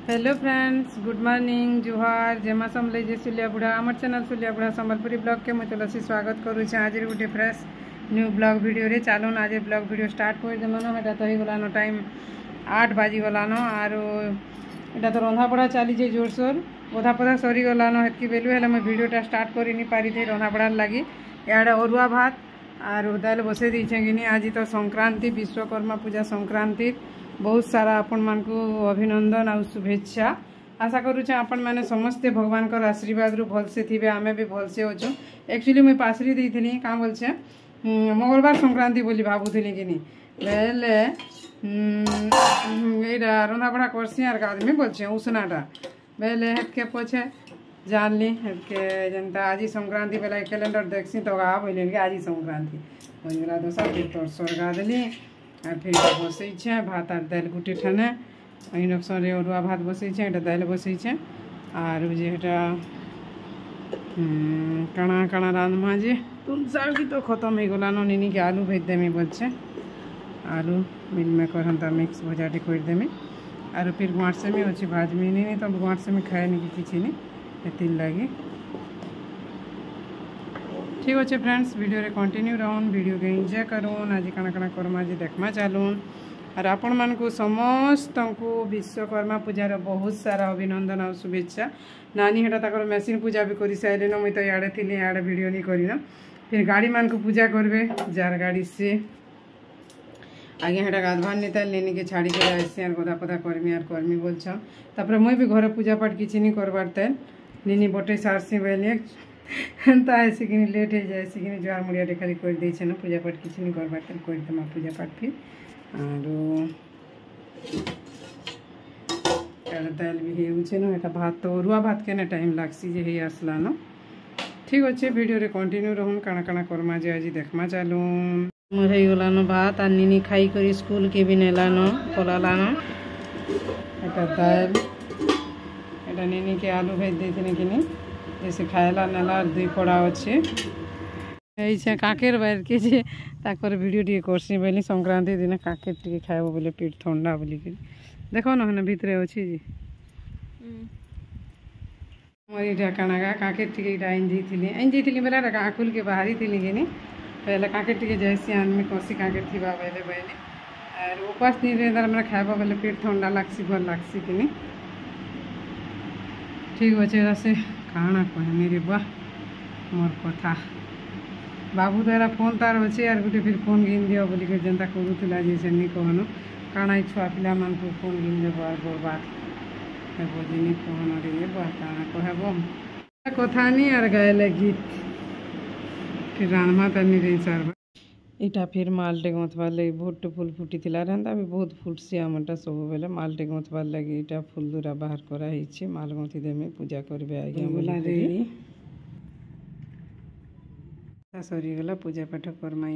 Hello friends, good morning, जुहार जेमा समले जे सुलिया बुढ़ा आमर चैनल सुलिया बुढ़ा संबलपुरी ब्लॉग के मुझे तुलसी स्वागत करुचे। आज गोटे फ्रेश न्यू ब्लॉग वीडियो रे चलून आज ब्लॉग वीडियो स्टार्ट कर देमान। एटा तो होगलान टाइम 8 बाजिगलान आर एटा तो रंधा पढ़ा चली जोरसोर गधा पधा सरीगलान हेतकी बेलू है मैं वीडियोटा स्टार्ट कर नहीं पारी थे रंधा पढ़ार लगी। इड़े अरुआ भात आर दाल बसई देछे कि आज तो संक्रांति विश्वकर्मा पूजा संक्रांति बहुत सारा आपण मान को अभिनंदन और शुभेच्छा। आशा करुचे आपण मैंने समस्ते भगवान का आशीर्वाद रु भलसे थे आमे भी भलसे अच्छु। एक्चुअली मुझे पासरी देती क्या बोलछे मंगलवार संक्रांति बोली भावुली कि बेले यहाँ रंधाबढ़ा करसी आर आदमी बोलछे उसनाटा बेले हेतके पछे जानली हेतके जनता आज संक्रांति बेला कैलेंडर देखसी तो बोलें कि आज संक्रांति बोला दोसर फिर तोर स्वर्गा दिली और फिर बसई भात और दाल गुटी ठाने इनक्शन अरुआ भात बसई दाल बसई और जेटा काना काना रांधमा जे तुम सागी तो खत्म हो गलान निनी के आलू भेज देमी बोलछे आलू मिल मेकर हंता मिक्स भजाटी कर देमी और फिर गुआटसेमी अच्छी भाजमी नहीं तो गुआटसेमी खाए नहीं किसी नहीं एतिल लगी। ठीक अच्छे फ्रेंड्स वीडियो रे कंटिन्यू रहून वीडियो के एंजॉय करूँ आज काना काना कर्म आज देखमा चलून और आपण मान को समस्त को विश्वकर्मा पूजार बहुत सारा अभिनंदन और शुभेच्छा। नानी हेटा तक मेसीन पूजा भी कर सारे मुझे तो इड़े थी इड़े वीडियो नहीं करना फिर गाड़ी मान को पूजा करबे जार गाड़ी से आगे हेटा गाधवान नेता लेने के छाड़ी के आसी और गधा पधा कर्मी बोलछन तापर मुई भी घर पूजा पाठ किसी नहीं करवार तेल निनी बटे सारसी बेले हेन्ता ऐसे कि लेट हो जाए कि जुआर मुड़िया खाली कर दे न पूजा पाठ किसी नहीं करवार तेल कर देमा पूजा पाठ फिर और दाल भी होचे न एटा भात तो अरुआ भात के टाइम लागसी जे आसला न। ठीक अच्छे वीडियो रे कंटिन्यू रहून काना काना कर्मा जे आज देखमा चलून मोर हो गलान भात और निनी खाई कर स्कूल के भी नेलान पलालान एटा दाल एटा निनी के आलू भेज देते कि नहीं जैसे खाएला नेला दुई पड़ा अच्छे ऐसे काकेर बाहर के जे ताकर वीडियो टी करसी बोली संक्रांति दिन काकेर टी खाएब बोले पेट ठंडा बोली देखो ना भितरे अच्छी जी मोर यहाँ काणागा काकेर टी आइन थी बेला आखुल के बाहरी थी कि पहले काकेर टी जैसे आदमी कसी काकेर थी बेले बेले और उपास दिन मेरा खाएब बोले पेट ठंडा लागसी भल लागसी कि ठीक अच्छे से काना कहनी रे बा मोर कथा बाबू तो फोन तार अच्छे यार गोटे फिर फोन गिन दियो बोल के जनता करूला जैसे नहीं कहन काना छुआ पिला मान को फोन गिन देव और बर्बाद हेब जिनी कहन रे बा काना कहब कथा नहीं और गायले गीत फिर राणमा तानी रही सार इटा फिर मालटे गंथबार लगे बहुत फुल फुटी रहा भी बहुत फुटसी आमटा सब बेले मालटे गंथबार लगे इटा फुल दूरा बाहर कराई माल गंथी देमी पूजा करबे आगे सरीगला पूजा पाठ करमा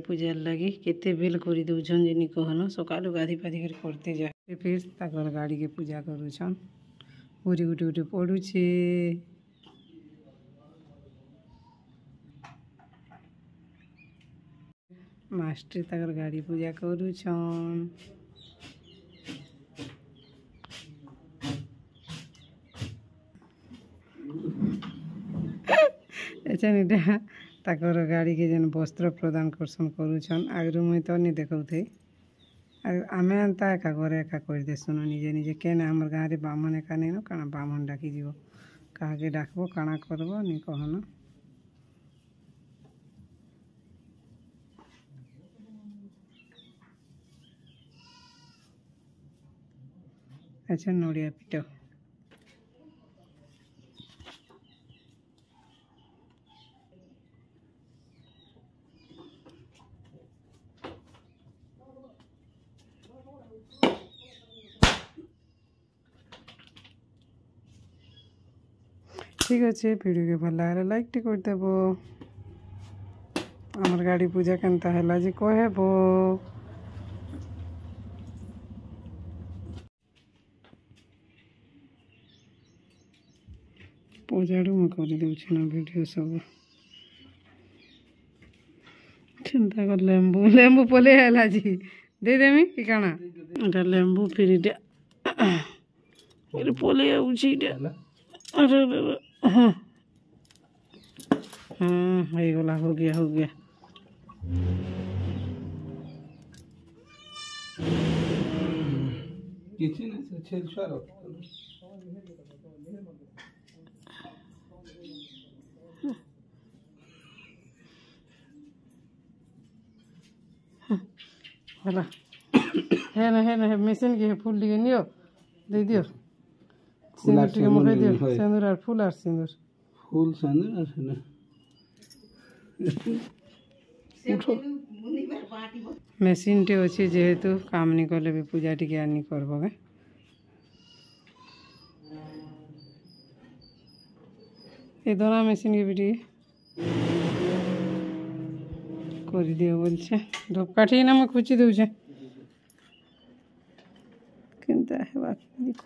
पूजार लगी केते बेल कर दौन जिनी कहन सकालू गाधी पाधी कर करते जाए फिर ताकर गाड़ी के पूजा करुछन पूरी गुटे गुटे पड़ुछे मास्टर तक गाड़ी पूजा करुछन अच्छा ताकर गाड़ी के जन वस्त्र प्रदान करसन करुछन आगु मुई तो नहीं देखौ थे आमे एंता एका घरे एका कर देसुन निजे निजे केन हमर गाँव रे बामन एका नहीं न काना बामन डाकी जीव काके डाकबो काना करबो नहीं कहन अच्छा नड़िया पिट ठीक अच्छे वीडियो के भल लगे लाइक टी कर देव आमर गाड़ी पूजा केनता है जी कहब पूजाड़ू मैं कर वीडियो सब चिंता कर लेंबू लेंबू पले है जी दे देमी कि काना लेंबू फिर मेरे पोले आउची अरे हाँ हाँ हो गया କିଛି ନାହିଁ ସେ ଛେଳି ଛୁଆର ହେଲା है ना मेसिन के फूल टिके नियो दे दियो सिंदूर टिके मकई दियो सिंदूर और फूल सिंदूर आसने मेसिन टे अच्छे जेहेतु काम नहीं कले भी पूजा टिके आनी करब गे ये दोना मेसिन के भी टिके कर दियो बोलछे धूपकाठी ना मैं खुची दूचे केनता है बात देखो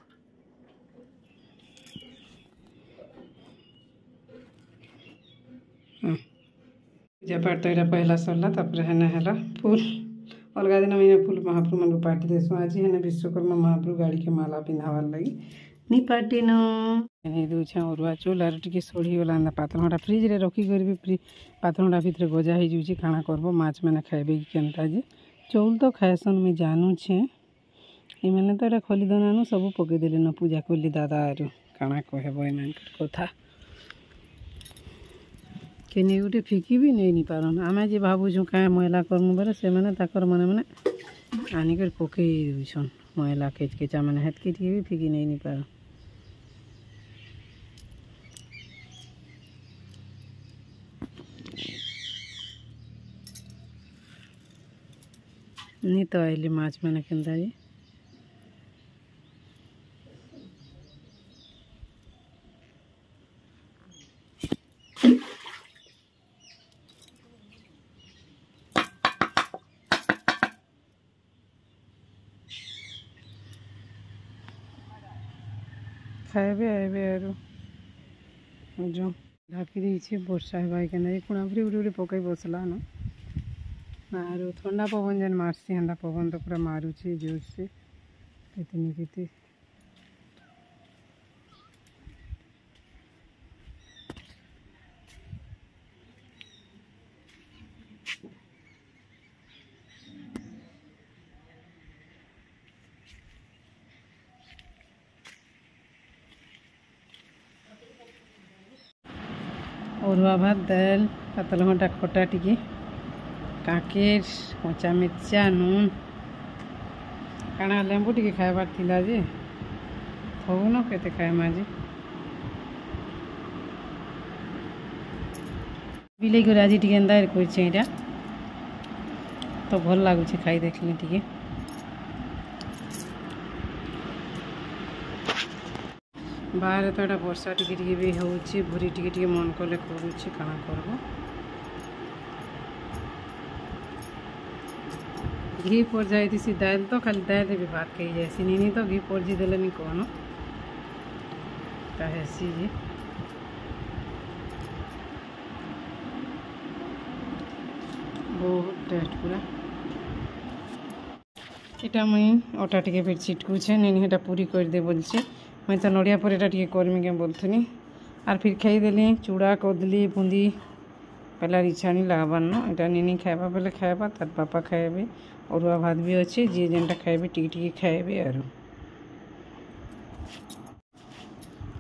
पूजा पाठ तो यहाँ पहला सरला है फूल अलग दिन मैंने फूल महाप्रभु मन पार्टी देसु आज है विश्वकर्मा महाप्रभु गाड़ी के माला पिंधावार लगी नी पार्टी न दूचे अरुआ चूल आर टे सोढ़ी गला पातलघटा फ्रिज रे रखिक भी पातलघटा भितर गजा हो जाऊँगी काଣା करब माछ मैंने खाइबे कि केनता जे चौल तो खाएसन मुझे जानूछे मैंने तो यहाँ खलिदना सब पकईदेले न पूजा कली दादा आरु काଣା कहब एम कथा केनी गोटे फिकी भी नहीं पारन आम जे भावुँ क्या मैला करमु बेले से मैंने मैंने आनिक पकई दूसन मैला केचकेचा मैंने हेतके भी फिकी नहीं पार नहीं तो आइली माछ मैंने केनता जी खाइबे आइबे आरु जो ढाकी देछे वर्षा हेबाई के नहीं कुणापुरी उड़ी पकई बसला न आरु ठंडा पवन जेन मारसी हंदा पवन तो पूरा मारुची जोर से कितनी किती अरुआ भात दाल पातलघटा खटा टिके काकेर कचा मिर्चा नून काଣା लेंबू टिके खाइबार थिला जे हो न केते खाइमा जे बिलेई कर आज टिके एंदा करछे एटा तो भल लागुछे खाई देखले टिके बाहर तो यहाँ वर्षा टिके भी होची भूरी टिके मन कले करुच्छे काଣା करब घी पड़ जाए दाल तो खाली दाल भी भात खाई जाए नहीं तो घी पड़ जी देले कौन कहेसी जे बहुत टेस्ट पूरा इटा मुई अटा टिके फिर छिटकुछे नहीं हेटा पूरी कर दे बोलछे मैं तो नड़िया पर एटा टिके करमी के बोलथुनी आर फिर खाईदेली चूड़ा कदली बुंदी पहला इच्छा नहीं लगबार न एटा नहीं खाइबा बेले खाइबा तार पापा खाइबे अरुआ भात भी अच्छे जी जेनटा खाइबे टिके खाइबे आरु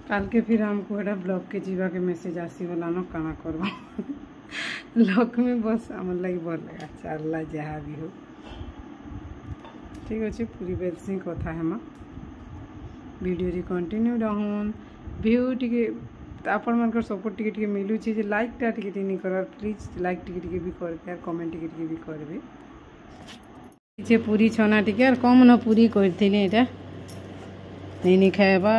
काल के फिर हमको एटा ब्लॉग के जीवा के मैसेज आसीगला न काଣା करबा लक्ष्मी बस आमर लगी भल लगा चाला जहाँ भी हो ठीक अच्छे पूरी बेलसी कथा हेमा वीडियो कंटिन्यू रहन व्यू टिके आपण मन सपोर्ट टिके मिलूची जे लाइक टा टिके नहीं कर प्लीज लाइक टिके भी करबे कमेंट टिके भी करबे जे पूरी छना टिके और कम न पूरी करथिले एटा नहीं खाइबा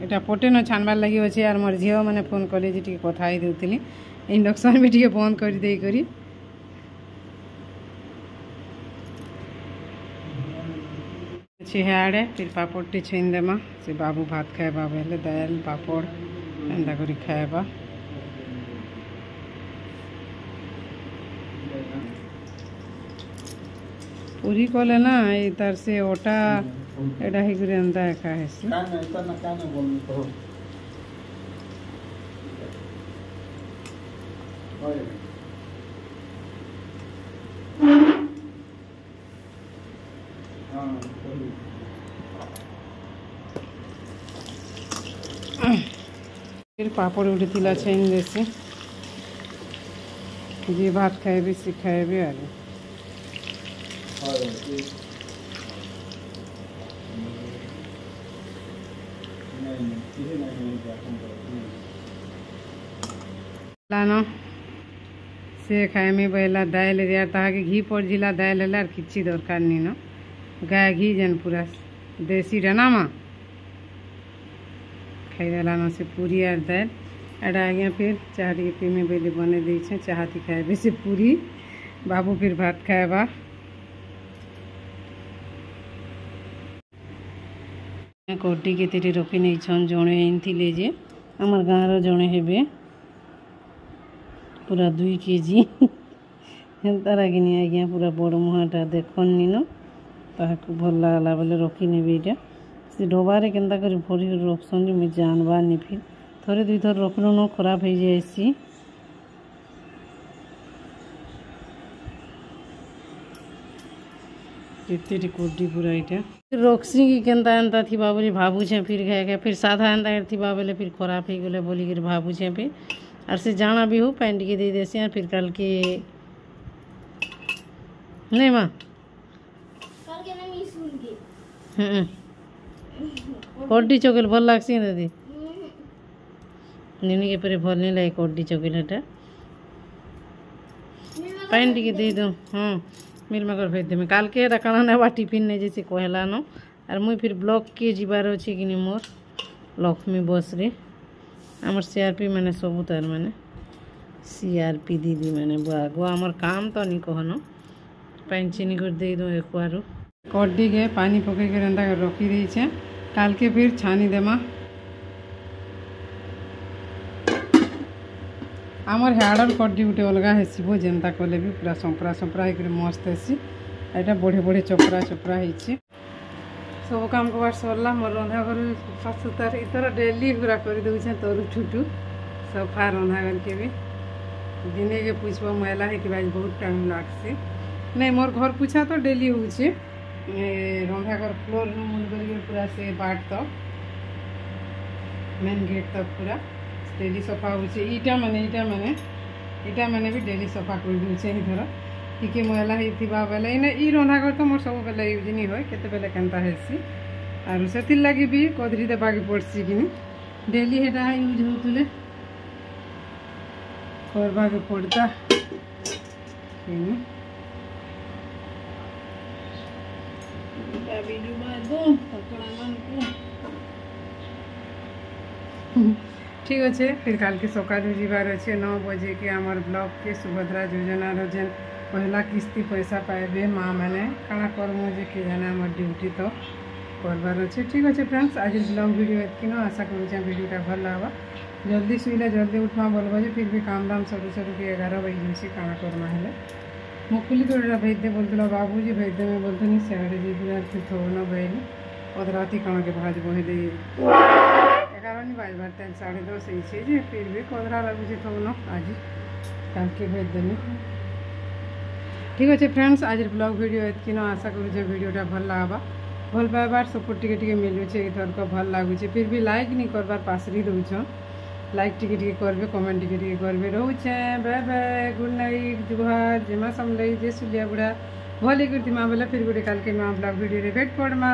एटा पटे न छानबार लगी अच्छे यार मोर झील मैंने फोन कले टिके कथा ही देउथिली इंडक्शन भी टिके बंद कर दे करी छिहाड़े फिर पापड़ टी छीन देमा से बाबू भात खाइबा बेले दाल पापड़ एंदा करी खाइबा पूरी कले ना इधर से ओटा एटा ही करे अंदा एका हेसी कान बोलनी कहो फिर पापड़ उठे थिला छेन देसी जे भात खाएबे से खाएबे आरे लानो से खाए में बेला दाल यार ताकि घी पड़ जिला दाल हेला किछि दरकार नहीं न गाय घी जन पूरा देसी रहना मा खाई देलानो से पूरी आर दाल एडा आगे फिर चाह टी पी में बेले बने दी छे चाहती खाए से पूरी बाबू फिर भात खाएबा कोटी के तेरी रखी नहीं छन जणे इनथिले जे हमर गाँव जणे हेबे पूरा 2 केजी हेन्ता रागिनी आज्ञा पूरा बड़ मुहाटा देखनी न ताकू भल लागला बोले रखी नेबे इटा से डबारे केन्ता कर भरी रखसन जे मुझे जानबा नहीं फिर थोड़े 2 थर रखलो न खराब हो जाएसी केते कोडी पूरा इटा रक्सी की केन्ता एन्ता थिबा बोली भाबू छे फिर खाए फिर साधा एन्ता थिबा बोले फिर खराब हो गले बोली कर भाबू छे फिर और से जाना भी हो पैंट के दे देसी और फिर कल के नहीं माँ कल के नहीं सुन के कोडी चोकल भल लागसी दादी निनी के परे भल नहीं लगे कोडी चोकल हटा पैंट के दे दो हाँ मिल मगर भेज दे काल के रखना ना टिफिन नहीं जैसे कहला न और मुई फिर ब्लॉक के जीवार अच्छे कि मोर लक्ष्मी बस रे आमर सीआरपी मैंने सब तार मैंने सीआरपी दीदी मैंने बागो आमर काम तो नहीं कहन पानी चीनी कर दे दो एक बार कड्डी के पानी पकई कर एंता रखी दी छे काल के फिर छानी देमा आमर हाड़र कड्डी गोटे अलग हेसिबो जेनता कले भी पूरा संपरा संपरा होकर मस्त हेसी एटा बढ़े बढ़े चपरा चपरा होइछे सब काम कबार सरला मोर रंधा घर सफा सुतार इतर डेली पूरा कर दूचे तोरू छुटू सफा रंधा घर के भी दिने के पूछब मैला है कि भाई बहुत टाइम लागसे नहीं मोर घर पूछा तो डेली होचे रंधा घर फ्लोर मुंड कर पूरा से बाट तक मेन गेट तक पूरा डेली सफा होचे ईटा माने भी डेली सफा कर दूचे इधर टिके मैला होता बेले इन ई रंधा घर तो मोर सब बेले यूज नहीं हो केते बेले केनता हेसी आरो सेथिर लागि भी कदरी देबाके पड़सी कि डेली हेटा यूज होतले करबाके पड़ता किनी बाबी डुबा दो पकड़ा मन को ठीक अच्छे फिर काल के सकालू जीवार अच्छे 9 बजे के आमर ब्लॉक के सुभद्रा योजना जेन पहला किस्ती पैसा पाइबे माँ मैंने काना करमु जे के जाने आमर ड्यूटी तो करबार अच्छे ठीक अच्छे फ्रेंड्स आज ब्लॉग वीडियो एतकिन आशा करूँ वीडियोटा भल लगा जल्दी शुईले जल्दी उठवा बोलबो जे फिर भी काम दाम सरू सरू के 11 बजे से काना करमा हेले मुकुली तोड़ा भेज दे बोलते बाबूजी भेज दे मैं बोलते नहीं सियाड़े जी पूरा फिर थोड़ा ना बहन अधराती काना के भाज बहे दे 11 बाज बार 10:30 ही जे फिर भी कदरा लगुचे थोड़ा आज कल के भेज देनी ठीक अच्छे फ्रेंड्स आज ब्लॉग वीडियो एतकिन आशा करूँ वीडियोटा भल लगा भल पाइबार सपोर्ट टिके मिलूचे इधर को भल लगुचे फिर भी लाइक नहीं करबार पासरी दौच लाइक टिके करबे कमेंट टिके करबे रोचे बाय बाय गुड नाइट जुहार जेमा समलई जे सुलिया बुढ़ा भले करती माँ बोला फिर गोटे काल के माँ ब्लॉग वीडियो भेट पड़मा।